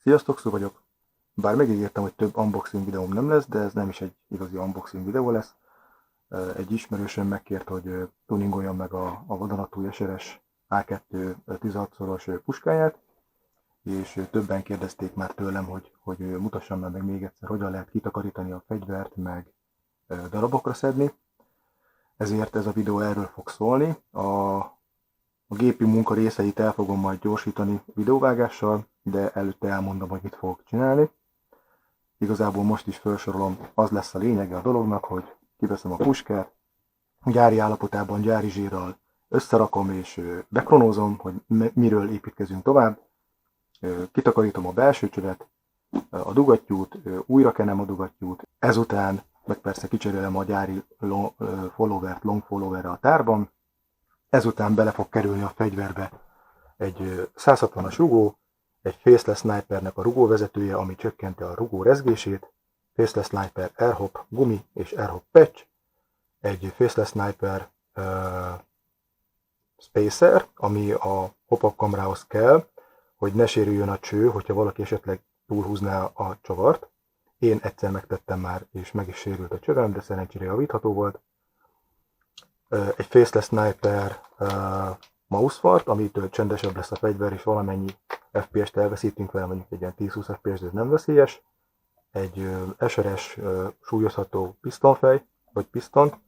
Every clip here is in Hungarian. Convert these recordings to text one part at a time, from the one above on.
Sziasztok, Szó vagyok. Bár megígértem, hogy több unboxing videóm nem lesz, de ez nem is egy igazi unboxing videó lesz. Egy ismerősöm megkért, hogy tuningoljam meg a vadonatúj SRS A2 16-szoros puskáját, és többen kérdezték már tőlem, hogy mutassam meg még egyszer, hogyan lehet kitakarítani a fegyvert, meg darabokra szedni. Ezért ez a videó erről fog szólni. A gépi munka részeit el fogom majd gyorsítani videóvágással, de előtte elmondom, hogy mit fogok csinálni. Igazából most is felsorolom, az lesz a lényege a dolognak, hogy kiveszem a puskát, gyári állapotában, gyári zsírral összerakom és bekronózom, hogy miről építkezünk tovább. Kitakarítom a belső csövet, a dugattyút, újra kenem a dugattyút, ezután meg persze kicserélem a gyári long followerre a tárban, ezután bele fog kerülni a fegyverbe egy 160-as rugó, egy Faceless Snipernek a rugóvezetője, ami csökkenti a rugó rezgését, Faceless Sniper Airhop gumi és Airhop patch, egy Faceless Sniper Spacer, ami a hop-up kamrához kell, hogy ne sérüljön a cső, hogyha valaki esetleg túlhúzná a csavart. Én egyszer megtettem már, és meg is sérült a csövem, de szerencsére javítható volt. Egy Faceless Sniper mousefart, amitől csendesebb lesz a fegyver, és valamennyi FPS-t elveszítünk vele, mondjuk egy ilyen 10-20 FPS, de ez nem veszélyes. Egy SRS súlyozható pisztonfej, vagy piszton.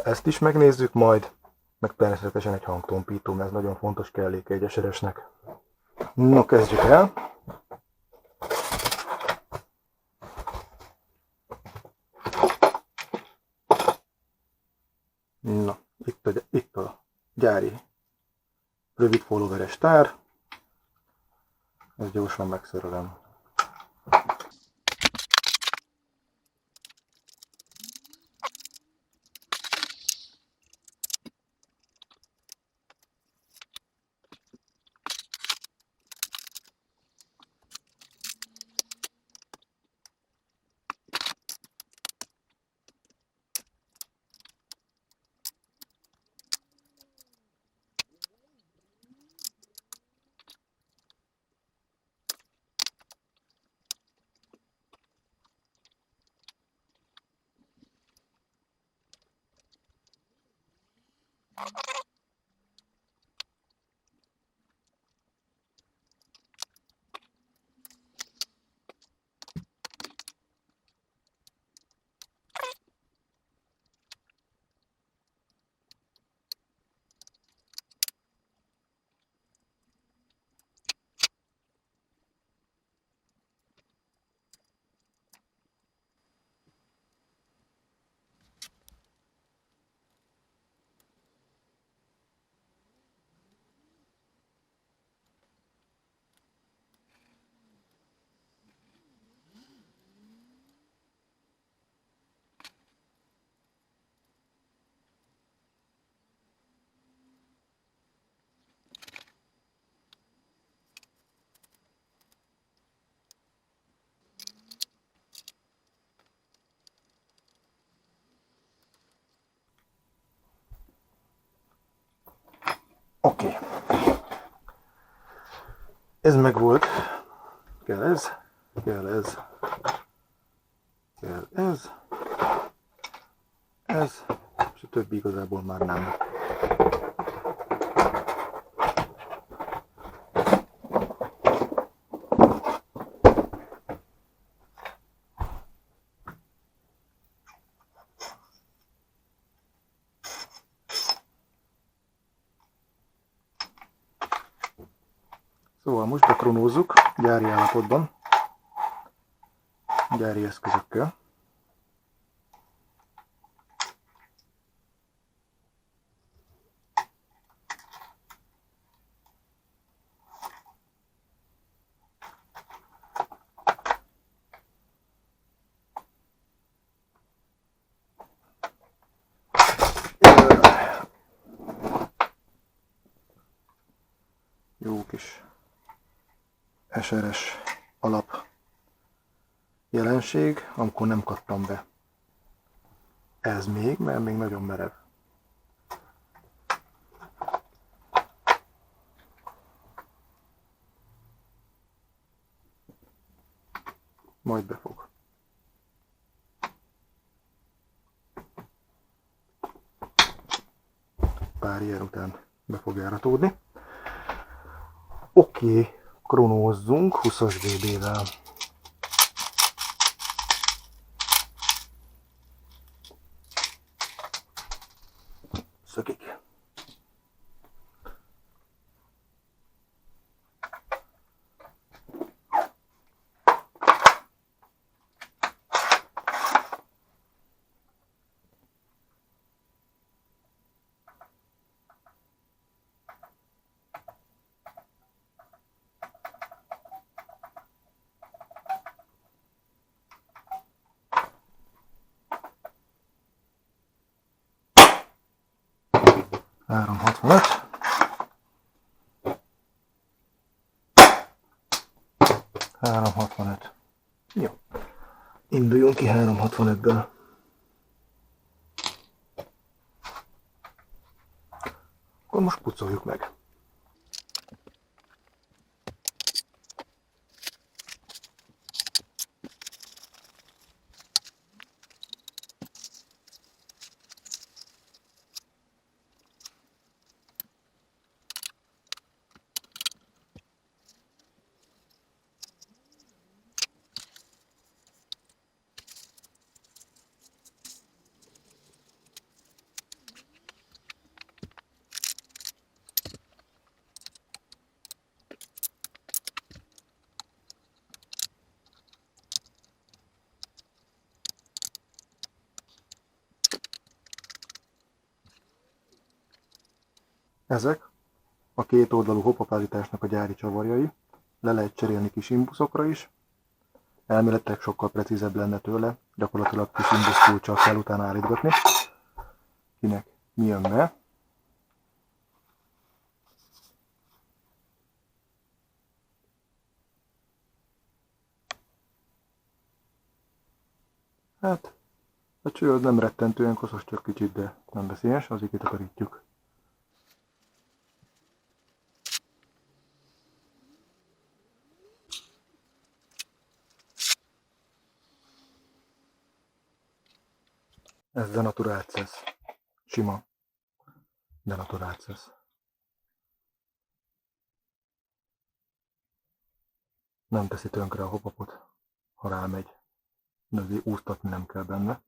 Ezt is megnézzük majd, meg természetesen egy hangtompító, mert ez nagyon fontos kelléke egy SRS-nek. No, kezdjük el! Na, itt a gyári rövid followeres tár. Ezt gyorsan megszerelem. Oké. Ez megvolt. Kell ez, kell ez, kell ez, és a többi igazából már nem. Szóval most bekronózzuk gyári állapotban, gyári eszközökkel. Jó kis SRS alap jelenség, amikor nem kattam be. Ez még, mert még nagyon merev. majd befog. Pár ilyen után be fog járatódni. Oké, kronózzunk 20-as dB-vel. Szökik. Három 65. Három 65. Jó. Induljunk ki 365-ből. Akkor most pucoljuk meg. Ezek a két oldalú hopapállításnak a gyári csavarjai, le lehet cserélni kis imbuszokra is, elméletileg sokkal precízebb lenne tőle, gyakorlatilag kis imbusz kulccsal kell utána állítgatni, kinek mi jön be. Hát, a cső az nem rettentően koszos, csak kicsit, de nem veszélyes, azért kitakarítjuk. Ez Denatural Access. Sima Denatural Access. Nem teszi tönkre a hopapot, ha rámegy. De azért úsztatni nem kell benne.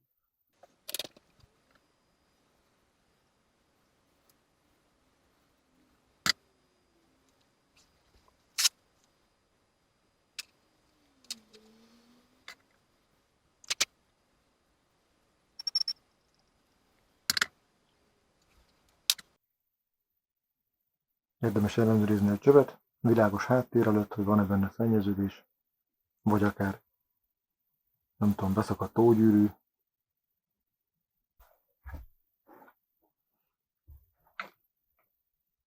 Érdemes ellenőrizni a csövet, világos háttér előtt, hogy van-e benne szennyeződés, vagy akár, nem tudom, beszakadt tógyűrű.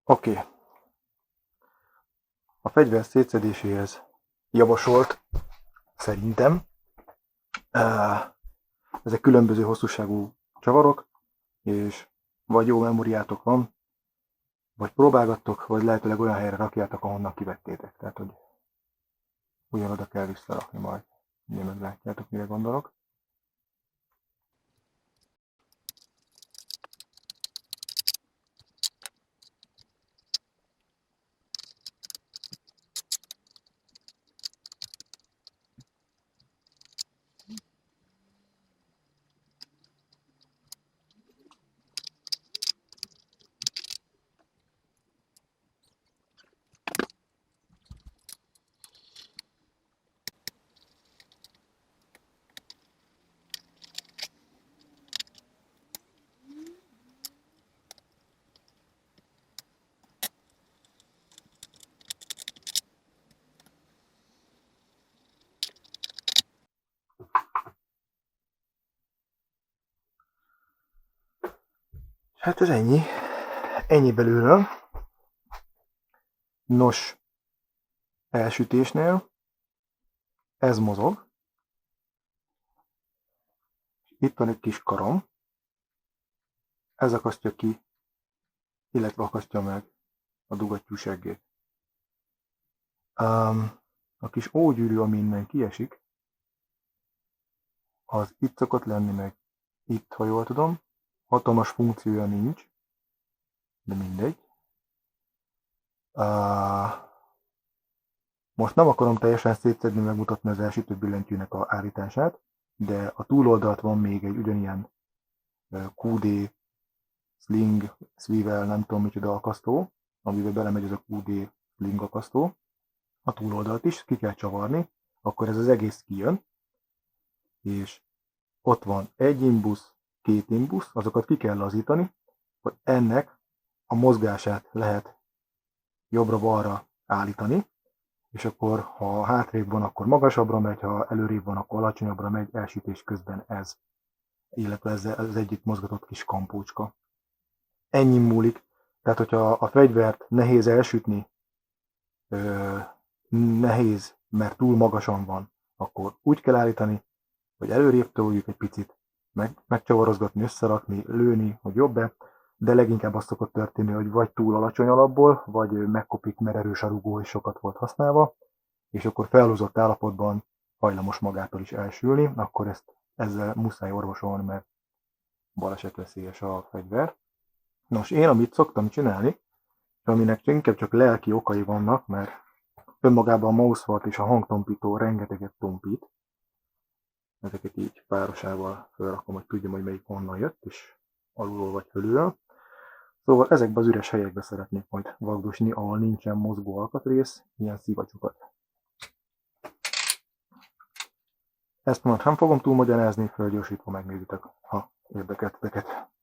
Oké. A fegyver szétszedéséhez javasolt, szerintem, ezek különböző hosszúságú csavarok, és vagy jó memóriátok van, vagy próbálgattok, vagy lehetőleg olyan helyre rakjátok, ahonnan kivettétek. Tehát, hogy ugyanoda kell visszarakni majd. Ugye meglátjátok, mire gondolok. Hát ez ennyi. Ennyi belőle. Nos, elsütésnél ez mozog. Itt van egy kis karom. Ez akasztja ki, illetve akasztja meg a dugattyú seggét. A kis ógyűrű, ami innen kiesik, az itt szokott lenni, meg itt, ha jól tudom. Hatalmas funkciója nincs, de mindegy. Most nem akarom teljesen szétszedni, megmutatni az elsütő billentyűnek a állítását, de a túloldalt van még egy ugyanilyen QD, sling, swivel, nem tudom micsoda akasztó, amiben belemegy ez a QD sling akasztó. A túloldalt is ki kell csavarni, akkor ez az egész kijön, és ott van egy imbusz, két imbusz, azokat ki kell lazítani, hogy ennek a mozgását lehet jobbra-balra állítani, és akkor ha hátrébb van, akkor magasabbra megy, ha előrébb van, akkor alacsonyabbra megy elsütés közben ez, illetve ez az együtt mozgatott kis kampócska. Ennyi múlik. Tehát, hogyha a fegyvert nehéz elsütni, nehéz, mert túl magasan van, akkor úgy kell állítani, hogy előrébb toljuk egy picit, megcsavarozgatni, összerakni, lőni, hogy jobb-e, de leginkább azt szokott történni, hogy vagy túl alacsony alapból, vagy megkopik, mert erős a rugó és sokat volt használva, és akkor felhúzott állapotban hajlamos magától is elsülni, akkor ezzel muszáj orvosolni, mert balesetveszélyes a fegyver. Nos, én amit szoktam csinálni, aminek inkább csak lelki okai vannak, mert önmagában a mousefart és a hangtompító rengeteget tompít. Ezeket így párosával felrakom, hogy tudjam, hogy melyik honnan jött, és alulról vagy fölülről. Szóval ezekben az üres helyekbe szeretnék majd vagdosni, ahol nincsen mozgó alkatrész, ilyen szivacsokat. Ezt majd nem fogom túlmagyarázni, fölgyorsítva megnézitek, ha érdekel titeket.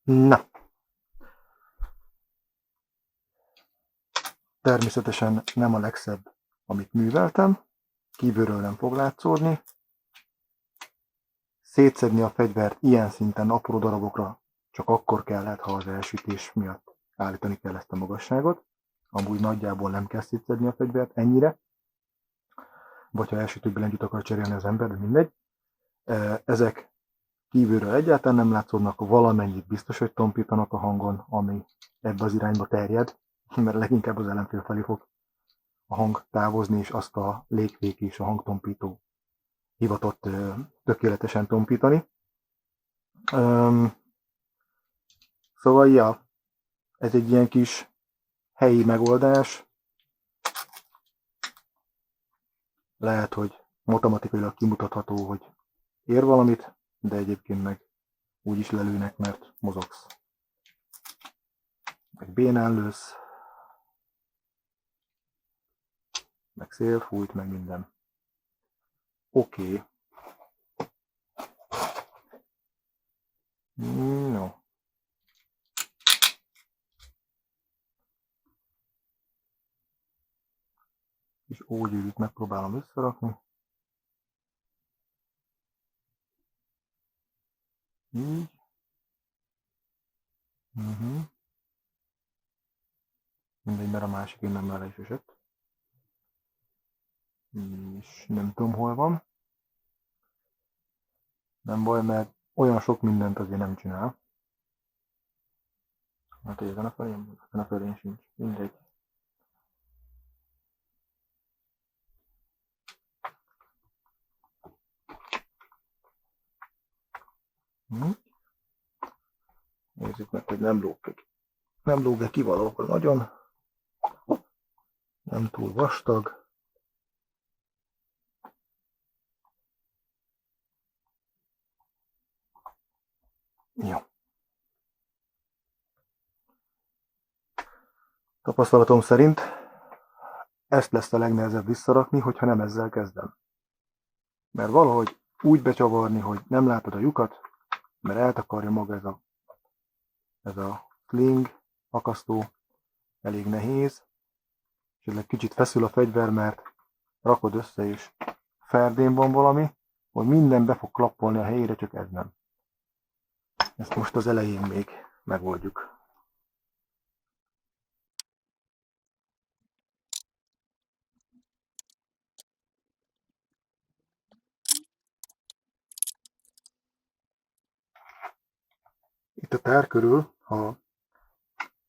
Na, természetesen nem a legszebb, amit műveltem, kívülről nem fog látszódni. Szétszedni a fegyvert ilyen szinten apró darabokra csak akkor kellett, ha az elsütés miatt állítani kell ezt a magasságot. Amúgy nagyjából nem kell szétszedni a fegyvert ennyire, vagy ha elsütő billentyűt akar cserélni az ember, de mindegy. Ezek kívülről egyáltalán nem látszódnak, valamennyit biztos, hogy tompítanak a hangon, ami ebbe az irányba terjed, mert leginkább az ellenfél felé fog a hang távozni, és azt a légfék és a hangtompító hivatott tökéletesen tompítani. Szóval, ja, ez egy ilyen kis helyi megoldás. Lehet, hogy matematikailag kimutatható, hogy ér valamit, de egyébként meg úgy is lelőnek, mert mozogsz. Meg bénán lősz, meg szél fújt, meg minden. Oké. No. És ógyűrűt megpróbálom összerakni. Így. Mindegy, mert a másik innen már le is esett. És nem tudom, hol van. Nem baj, mert olyan sok mindent azért nem csinál. Hát ezen a felén sincs. Mindegy. Nézzük meg, hogy nem lóg-e ki valahol nagyon. Nem túl vastag. Jó. Tapasztalatom szerint ezt lesz a legnehezebb visszarakni, hogyha nem ezzel kezdem. Mert valahogy úgy becsavarni, hogy nem látod a lyukat, mert eltakarja maga ez a sling akasztó, elég nehéz, és egy kicsit feszül a fegyver, mert rakod össze, és ferdén van valami, hogy minden be fog klappolni a helyére, csak ez nem. Ezt most az elején még megoldjuk. Itt a tár körül, ha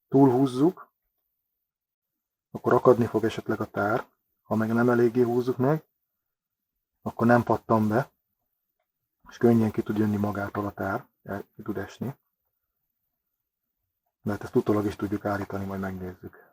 túlhúzzuk, akkor akadni fog esetleg a tár, ha meg nem eléggé húzzuk meg, akkor nem pattan be, és könnyen ki tud jönni magától a tár, ki tud esni. De hát ezt utólag is tudjuk állítani, majd megnézzük.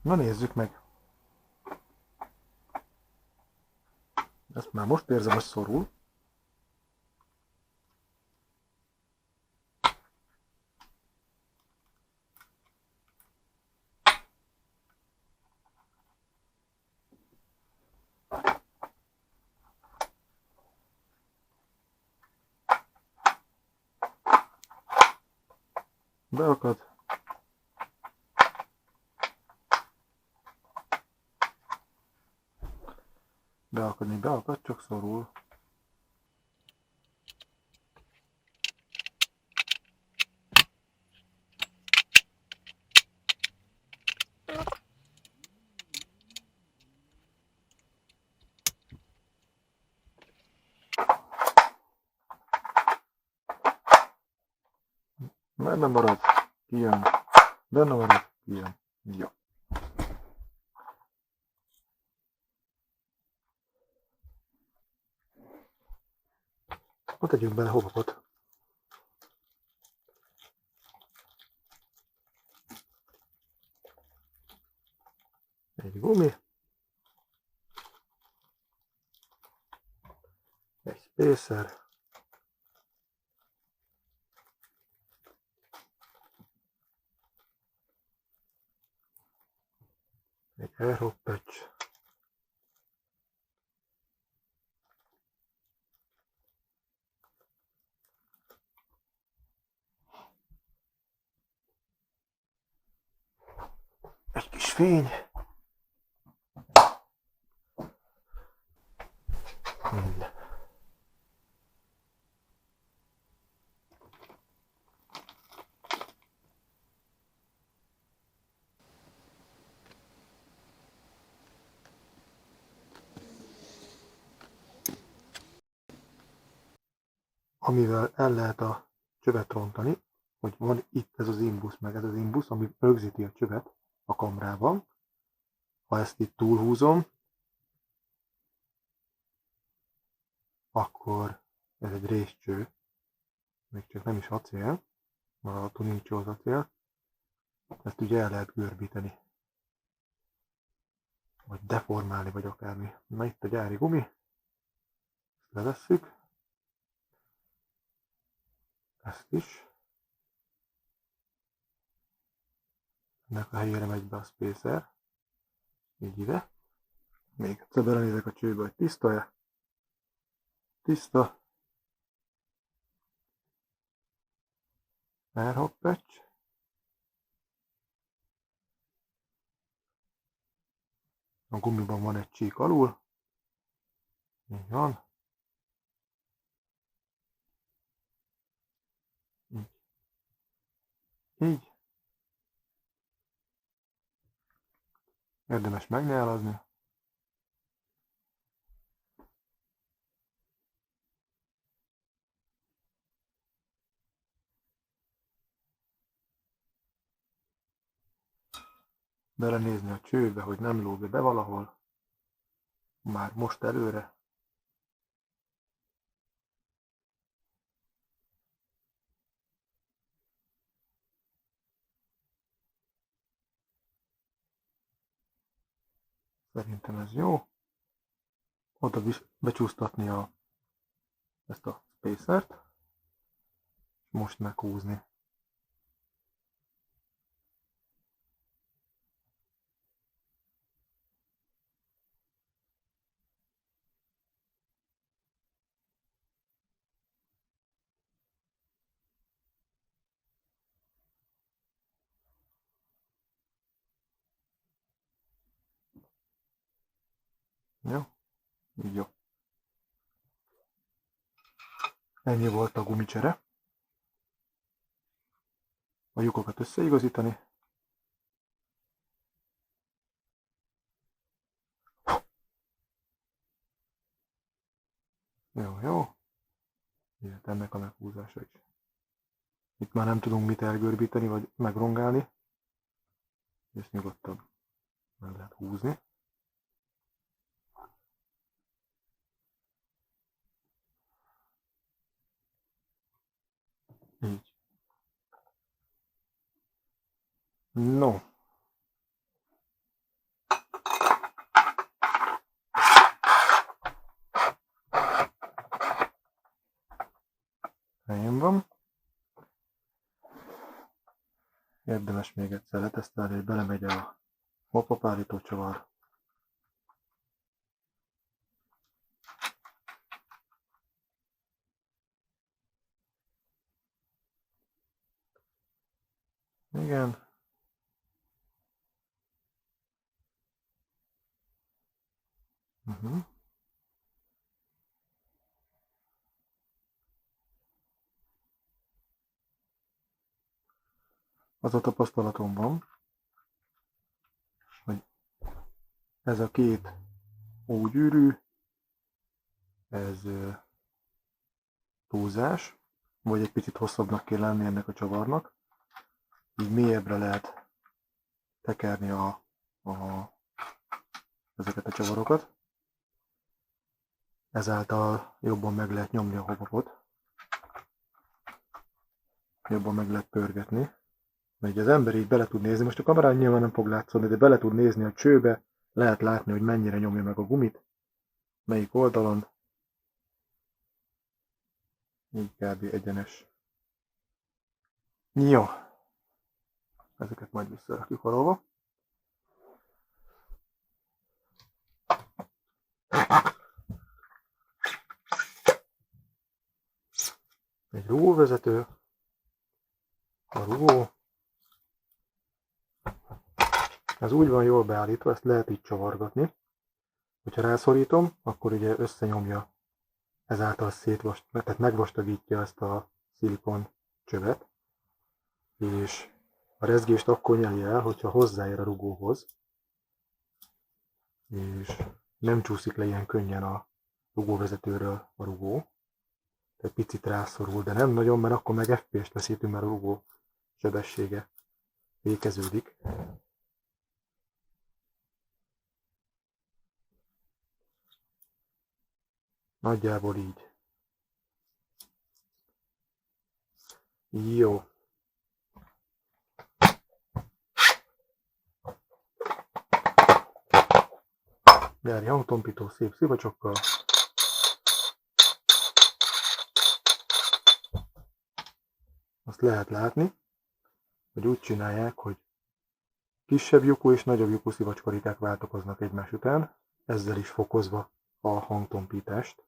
Na nézzük meg. Ezt már most érzem, hogy szorul. Beakad. Beakadni beakad, csak szorul. Benne marad, kijön. Benne marad, kijön. Jó. Akkor tegyünk bele hobakot. Egy gumi. Egy spészer. Egy airhoppecs. Egy kis fény. amivel el lehet a csövet rontani, hogy van itt ez az imbusz, meg ez az imbusz, ami rögzíti a csövet a kamrában. Ha ezt itt túlhúzom, akkor ez egy részcső, még csak nem is acél, mert a tunincsó az acél, ezt ugye el lehet görbíteni, vagy deformálni, vagy akármi. Na itt a gyári gumi, ezt levesszük, ezt is, ennek a helyére megy be a spacer, így ide, még egyszer belenézek a csőbe, hogy tiszta-e, tiszta, airhop-patch, a gumiban van egy csík alul, így van, így, érdemes megnyálazni, belenézni a csőbe, hogy nem lóg be valahol, már most előre. Szerintem ez jó. Oda becsúsztatni ezt a spacert, és most meghúzni. Jó? Így jó. Ennyi volt a gumicsere. A lyukokat összeigazítani. Jó, jó. Illetve ennek a meghúzása is. Itt már nem tudunk mit elgörbíteni, vagy megrongálni. És nyugodtan meg lehet húzni. Így. No. Helyén van. Érdemes még egyszer letesztelni, hogy belemegy a hop-hop állító csavar. Igen. Az a tapasztalatom van, hogy ez a két ógyűrű, ez túlzás, vagy egy picit hosszabbnak kell lenni ennek a csavarnak. Így mélyebbre lehet tekerni ezeket a csavarokat. Ezáltal jobban meg lehet nyomni a hopopot. Jobban meg lehet pörgetni. Mert az ember így bele tud nézni, most a kamerán nyilván nem fog látszani, de bele tud nézni a csőbe, lehet látni, hogy mennyire nyomja meg a gumit, melyik oldalon. Így kb. Egyenes. Jó. Ezeket majd visszarakjuk valahova. Egy rugóvezető. A rugó. Ez úgy van jól beállítva, ezt lehet így csavargatni. Hogyha rászorítom, akkor ugye összenyomja, ezáltal tehát megvastagítja ezt a szilikon csövet, és a rezgést akkor nyeli el, hogyha hozzáér a rugóhoz, és nem csúszik le ilyen könnyen a rugóvezetőről a rugó. egy picit rászorul, de nem nagyon, mert akkor meg FPS-t veszítünk, mert a rugó sebessége fékeződik. Nagyjából így. Jó. Nyári hangtompító szép szivacsokkal. Azt lehet látni, hogy úgy csinálják, hogy kisebb lyukú és nagyobb lyukú szivacskarikák váltakoznak egymás után, ezzel is fokozva a hangtompítást.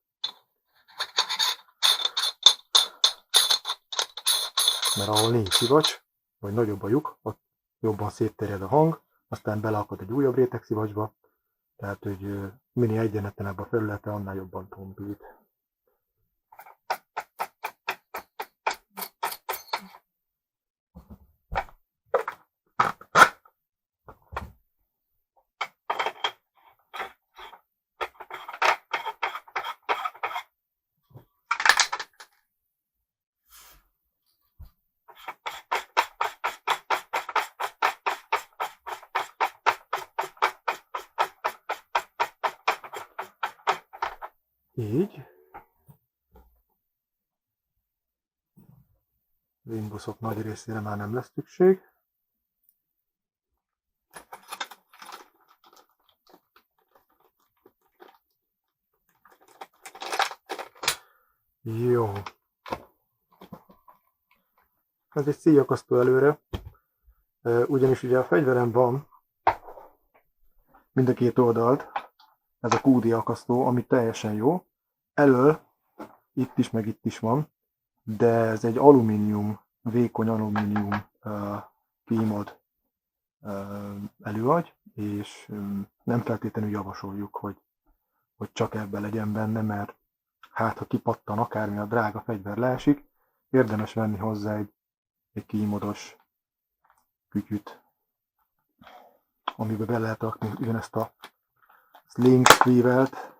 Mert ahol nincs szivacs, vagy nagyobb a lyuk, ott jobban szétterjed a hang, aztán beleakad egy újabb réteg szivacsba, tehát hogy minél egyenletlenebb a felülete, annál jobban tompít. Így. Az imbuszok nagy részére már nem lesz szükség. Jó. Ez egy szíjakasztó előre, ugyanis ugye a fegyverem van mind a két oldalt, ez a QD akasztó, ami teljesen jó. Elől, itt is meg itt is van, de ez egy alumínium, vékony alumínium kímod előagy, és nem feltétlenül javasoljuk, hogy csak ebben legyen benne, mert hát ha kipattan akármi, a drága fegyver leesik, érdemes venni hozzá egy kímodos kütyüt, amiben be lehet rakni ugyanezt a sling squeevelt.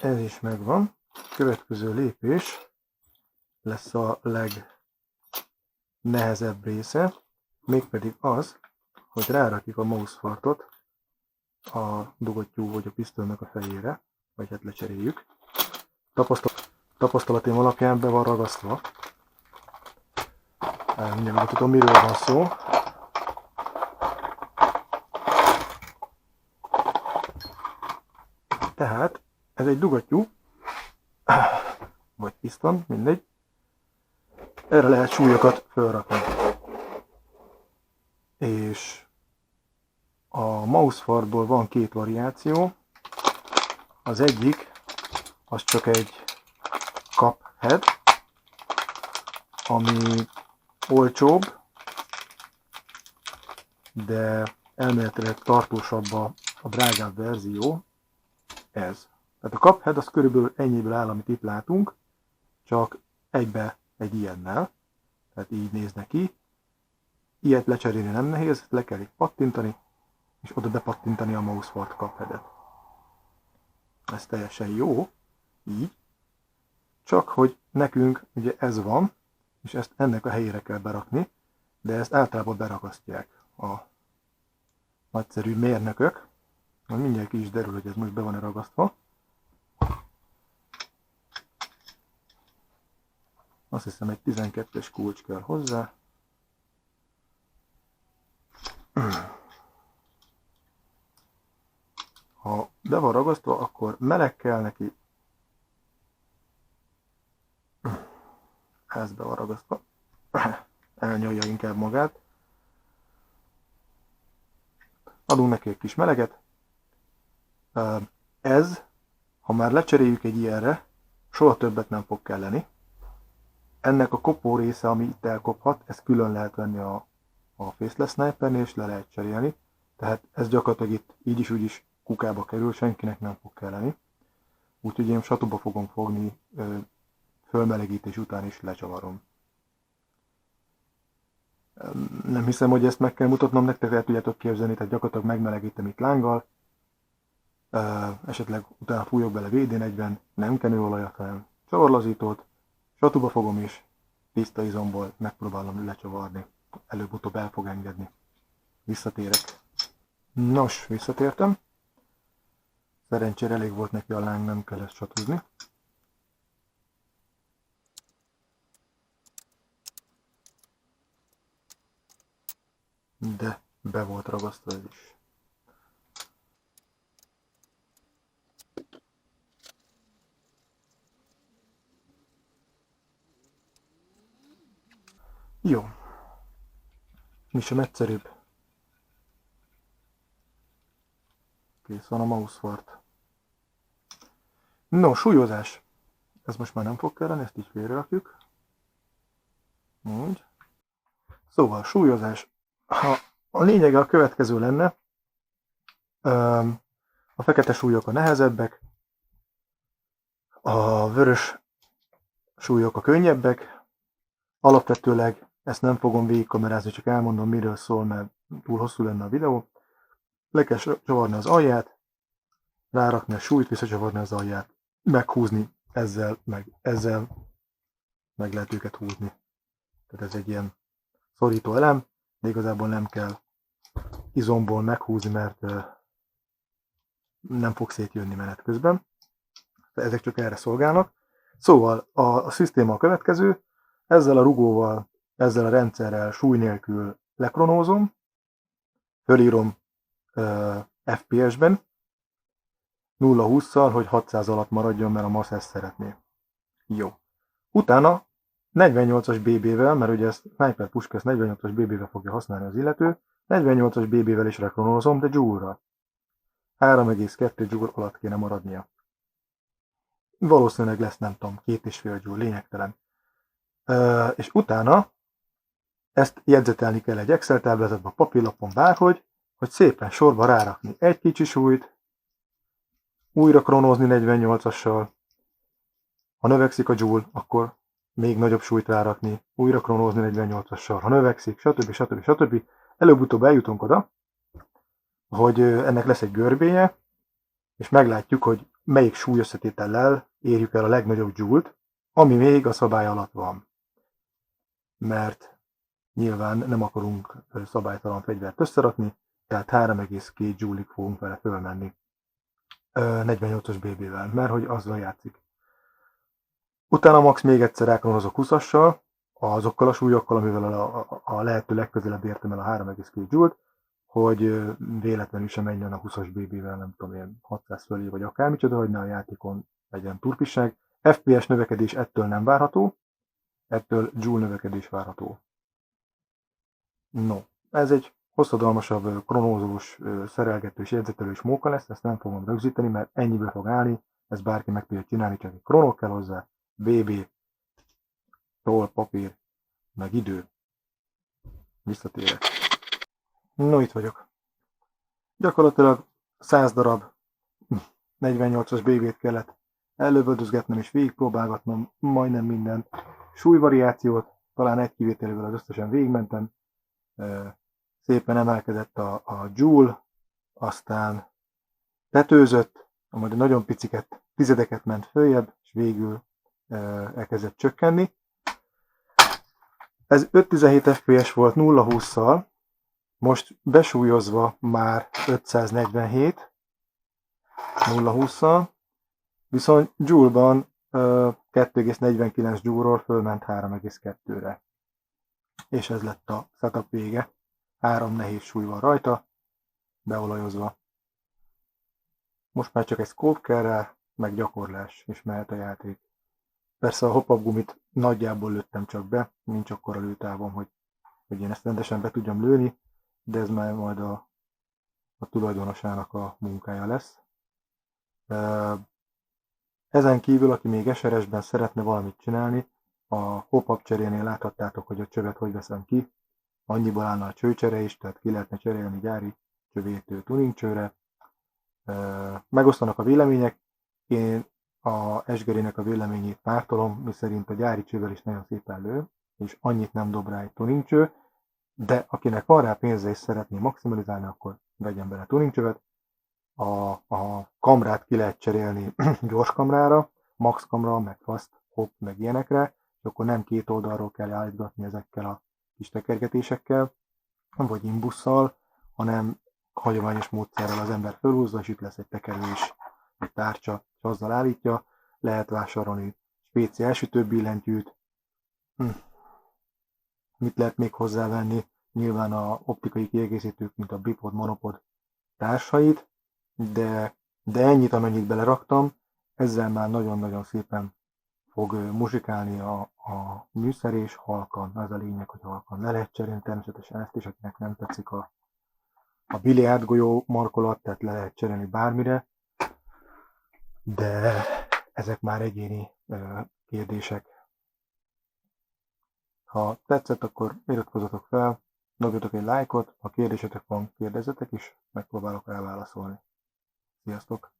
Ez is megvan. Következő lépés lesz a legnehezebb része, mégpedig az, hogy rárakjuk a mousefartot a dugattyú vagy a pisztolynak a fejére, vagy hát lecseréljük. Tapasztalatom alapján be van ragasztva. Mindjárt tudom, miről van szó. Tehát ez egy dugattyú, vagy piszton, mindegy. Erre lehet súlyokat felrakni. És a mousefartból van két variáció. Az egyik, az csak egy cup head, ami olcsóbb, de elméletileg tartósabb a drágább verzió. Ez. Tehát a cup head az körülbelül ennyiből áll, amit itt látunk, csak egybe egy ilyennel. Tehát így néz neki. Ilyet lecserélni nem nehéz, le kell így pattintani, és oda bepattintani a mousefart cup headet. Ez teljesen jó, így. Csak hogy nekünk ugye ez van, és ezt ennek a helyére kell berakni, de ezt általában berakasztják a nagyszerű mérnökök. Majd mindjárt ki is derül, hogy ez most be van-e ragasztva. Azt hiszem egy 12-es kulcs kell hozzá. Ha be van ragasztva, akkor meleg kell neki. Ez be van ragasztva. Elnyalja inkább magát. Adunk neki egy kis meleget. Ez, ha már lecseréljük egy ilyenre, soha többet nem fog kelleni. Ennek a kopó része, ami itt elkophat, ezt külön lehet venni a Faceless Snipernél, és le lehet cserélni. Tehát ez gyakorlatilag itt így is úgy is kukába kerül, senkinek nem fog kelleni. Úgyhogy én satuba fogom fogni, fölmelegítés után is lecsavarom. Nem hiszem, hogy ezt meg kell mutatnom nektek, el tudjátok képzelni, tehát gyakorlatilag megmelegítem itt lánggal, esetleg utána fújok bele WD-40, nem kenőolajat, hanem csavarlazítót, satuba fogom is, tiszta izomból megpróbálom lecsavarni, előbb-utóbb el fog engedni. Visszatérek. Nos, visszatértem. Szerencsére elég volt neki a láng, nem kell ezt csatúzni. De be volt ragasztva ez is. Jó. Mi sem egyszerűbb. Kész van a mousefart. No, súlyozás. Ez most már nem fog kelleni, ezt így félrerakjuk. Úgy. Szóval, súlyozás. Ha a lényege a következő lenne, a fekete súlyok a nehezebbek, a vörös súlyok a könnyebbek. Alapvetőleg ezt nem fogom végigkamerázni, csak elmondom, miről szól, mert túl hosszú lenne a videó. Le kell csavarni az alját, rárakni a súlyt, visszacsavarni az alját, meghúzni ezzel meg lehet őket húzni. Tehát ez egy ilyen szorító elem, de igazából nem kell izomból meghúzni, mert nem fog szétjönni menet közben. De ezek csak erre szolgálnak. Szóval a szisztéma a következő, ezzel a rugóval, ezzel a rendszerrel súly nélkül lekronózom, fölírom FPS-ben, 0-20-szal, hogy 600 alatt maradjon, mert a MASZ ezt szeretné. Jó. Utána 48-as BB-vel, mert ugye ezt Sniper puska ezt 48-as BB-vel fogja használni az illető, 48-as BB-vel is rekronózom, de Joule-ra. 3,2 Joule alatt kéne maradnia. Valószínűleg lesz, nem tudom, 2,5 Joule, lényegtelen. És utána ezt jegyzetelni kell egy Excel táblázatban, papírlapon, bárhogy, hogy szépen sorba rárakni egy kicsi súlyt, újra kronózni 48-assal, ha növekszik a Joule, akkor még nagyobb súlyt rárakni, újra kronózni 48-assal, ha növekszik, stb. Előbb-utóbb eljutunk oda, hogy ennek lesz egy görbéje, és meglátjuk, hogy melyik súlyösszetétellel érjük el a legnagyobb Joule-t, ami még a szabály alatt van. Mert nyilván nem akarunk szabálytalan fegyvert összerakni, tehát 3,2 Joule-ig fogunk vele fölmenni 48-as BB-vel, mert hogy azzal játszik. Utána max még egyszer rákronozok 20-assal, azokkal a súlyokkal, amivel a lehető legközelebb értem el a 3,2 Joule-t, hogy véletlenül sem menjen a 20-as BB-vel, nem tudom, ilyen 600 fölé, vagy akármicsoda, hogy ne a játékon legyen turpisság. FPS növekedés ettől nem várható, ettől Joule növekedés várható. No, ez egy hosszadalmasabb, kronózós, szerelgetős, jegyzetelős móka lesz, ezt nem fogom rögzíteni, mert ennyibe fog állni, ezt bárki meg tudja csinálni, csak egy kronó kell hozzá, BB, toll, papír, meg idő. Visszatérek. No, itt vagyok. Gyakorlatilag 100 darab 48-as BB-t kellett előböldözgetnem és végigpróbálgatnom majdnem minden súlyvariációt, talán egy kivételével az összesen végigmentem. Szépen emelkedett a Joule, aztán tetőzött, majd nagyon piciket, tizedeket ment följebb, és végül elkezdett csökkenni. Ez 5-17 FPS volt 0-20-szal, Most besúlyozva már 547 0,20-szal, viszont Joule-ban 2,49 Joule-ról fölment 3,2-re. És ez lett a setup vége. 3 nehéz súly van rajta, beolajozva. Most már csak egy scope kell rá, meg gyakorlás, és mehet a játék. Persze a hop-up gumit nagyjából lőttem csak be, nincs akkora lőtávom, hogy én ezt rendesen be tudjam lőni, de ez már majd a tulajdonosának a munkája lesz. Ezen kívül, aki még SRS-ben szeretne valamit csinálni, a hop-up cserénél láthattátok, hogy a csövet hogy veszem ki. Annyiból állna a csőcsere is, tehát ki lehetne cserélni gyári csövét tuning csőre. Megosztanak a vélemények. Én a Esgerinek a véleményét pártolom, miszerint a gyári csővel is nagyon szépen lő, és annyit nem dob rá egy tuning cső, de akinek van rá pénze és szeretné maximalizálni, akkor vegyen bele tuning csövet. A kamrát ki lehet cserélni gyors kamrára, max kamra, meg fast, hop, meg ilyenekre, és akkor nem két oldalról kell állítgatni ezekkel a kis tekergetésekkel, vagy imbusszal, hanem hagyományos módszerrel az ember fölhúzza, és itt lesz egy tekerő is, egy tárcsa, és azzal állítja. Lehet vásárolni spéci elsütő billentyűt. Mit lehet még hozzávenni? Nyilván a optikai kiegészítők, mint a bipod, monopod társait, de ennyit, amennyit beleraktam, ezzel már nagyon-nagyon szépen fog muzsikálni a műszer, és halkan. Az a lényeg, hogy halkan. Le lehet cserélni természetesen ezt is, akinek nem tetszik a biliárdgolyó markolat, tehát le lehet cserélni bármire, de ezek már egyéni kérdések. Ha tetszett, akkor iratkozzatok fel, dobjatok egy lájkot, ha kérdésetek van, kérdezzetek is, megpróbálok rá válaszolni. Sziasztok!